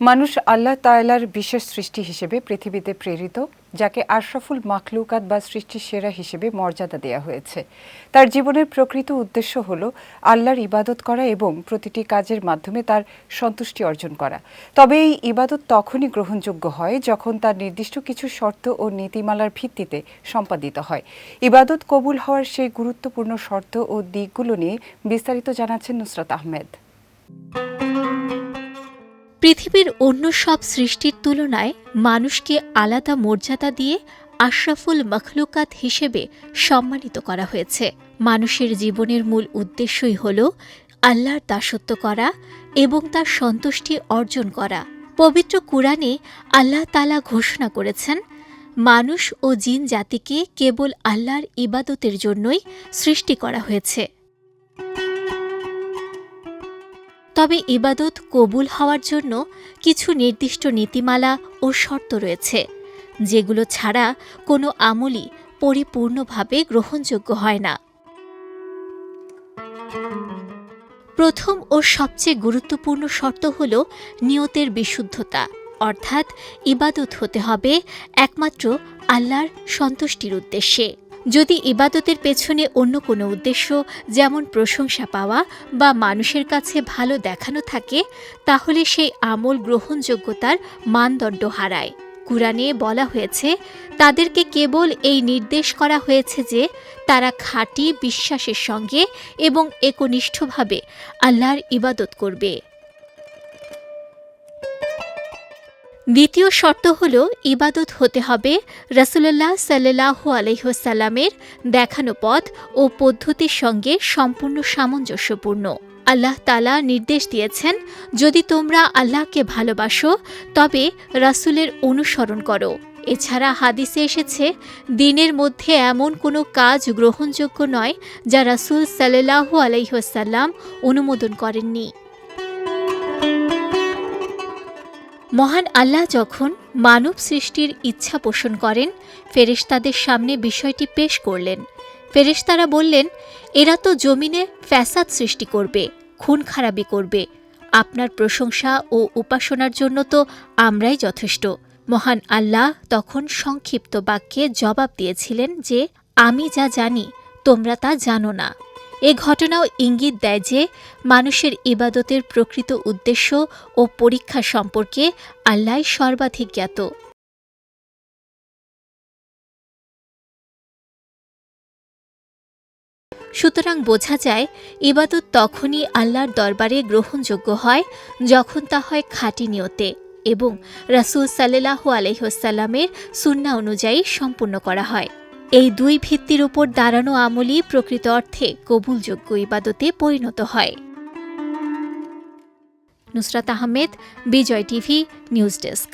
মানুষ আল্লাহ তাআলার বিশেষ সৃষ্টি হিসেবে পৃথিবীতে প্রেরিত, যাকে আশরাফুল মাখলুকাত বা সৃষ্টির সেরা হিসেবে মর্যাদা দেওয়া হয়েছে। তার জীবনের প্রকৃত উদ্দেশ্য হল আল্লাহর ইবাদত করা এবং প্রতিটি কাজের মাধ্যমে তার সন্তুষ্টি অর্জন করা। তবে এই ইবাদত তখনই গ্রহণযোগ্য হয় যখন তার নির্দিষ্ট কিছু শর্ত ও নীতিমালার ভিত্তিতে সম্পাদিত হয়। ইবাদত কবুল হওয়ার সেই গুরুত্বপূর্ণ শর্ত ও দিকগুলো নিয়ে বিস্তারিত জানাচ্ছেন নুসরাত আহমেদ। পৃথিবীর অন্য সব সৃষ্টির তুলনায় মানুষকে আলাদা মর্যাদা দিয়ে আশরাফুল মখলুকাত হিসেবে সম্মানিত করা হয়েছে। মানুষের জীবনের মূল উদ্দেশ্যই হল আল্লাহর দাসত্ব করা এবং তার সন্তুষ্টি অর্জন করা। পবিত্র কুরআনে আল্লাহ তাআলা ঘোষণা করেছেন, মানুষ ও জিন জাতিকে কেবল আল্লাহর ইবাদতের জন্যই সৃষ্টি করা হয়েছে। তবে ইবাদত কবুল হওয়ার জন্য কিছু নির্দিষ্ট নীতিমালা ও শর্ত রয়েছে, যেগুলো ছাড়া কোনো আমলই পরিপূর্ণভাবে গ্রহণযোগ্য হয় না। প্রথম ও সবচেয়ে গুরুত্বপূর্ণ শর্ত হল নিয়তের বিশুদ্ধতা, অর্থাৎ ইবাদত হতে হবে একমাত্র আল্লাহর সন্তুষ্টির উদ্দেশ্যে। যদি ইবাদতের পেছনে অন্য কোনো উদ্দেশ্য, যেমন প্রশংসা পাওয়া বা মানুষের কাছে ভালো দেখানো থাকে, তাহলে সেই আমল গ্রহণযোগ্যতার মানদণ্ড হারায়। কুরআনে বলা হয়েছে, তাদেরকে কেবল এই নির্দেশ করা হয়েছে যে তারা খাঁটি বিশ্বাসের সঙ্গে এবং একনিষ্ঠভাবে আল্লাহর ইবাদত করবে। দ্বিতীয় শর্ত হল, ইবাদত হতে হবে রাসূলুল্লাহ সাল্লাল্লাহু আলাইহি ওয়াসাল্লামের দেখানো পথ ও পদ্ধতির সঙ্গে সম্পূর্ণ সামঞ্জস্যপূর্ণ। আল্লাহ তাআলা নির্দেশ দিয়েছেন, যদি তোমরা আল্লাহকে ভালোবাসো তবে রাসূলের অনুসরণ করো। এছাড়া হাদিসে এসেছে, দ্বীনের মধ্যে এমন কোনো কাজ গ্রহণযোগ্য নয় যা রাসূল সাল্লাল্লাহু আলাইহি ওয়াসাল্লাম অনুমোদন করেননি। মহান আল্লাহ যখন মানব সৃষ্টির ইচ্ছা পোষণ করেন, ফেরেশতাদের সামনে বিষয়টি পেশ করলেন। ফেরেশতারা বললেন, এরা তো জমিনে ফ্যাসাদ সৃষ্টি করবে, খুন খারাবি করবে। আপনার প্রশংসা ও উপাসনার জন্য তো আমরাই যথেষ্ট। মহান আল্লাহ তখন সংক্ষিপ্ত বাক্যে জবাব দিয়েছিলেন যে, আমি যা জানি তোমরা তা জানো না। এ ঘটনাও ইঙ্গিত দেয় যে মানুষের ইবাদতের প্রকৃত উদ্দেশ্য ও পরীক্ষা সম্পর্কে আল্লাহই সর্বাধিক জ্ঞাত। সুতরাং বোঝা যায়, ইবাদত তখনই আল্লাহর দরবারে গ্রহণযোগ্য হয় যখন তা হয় খাঁটি নিয়তে এবং রাসূল সাল্লাল্লাহু আলাইহি ওয়াসাল্লামের সুন্নাহ অনুযায়ী সম্পূর্ণ করা হয়। এই দুই ভিত্তির উপর দাঁড়ানো আমলই প্রকৃত অর্থে কবুলযোগ্য ইবাদতে পরিণত হয়। নুসরাত আহমেদ, বিজয় টিভি, নিউজ ডেস্ক।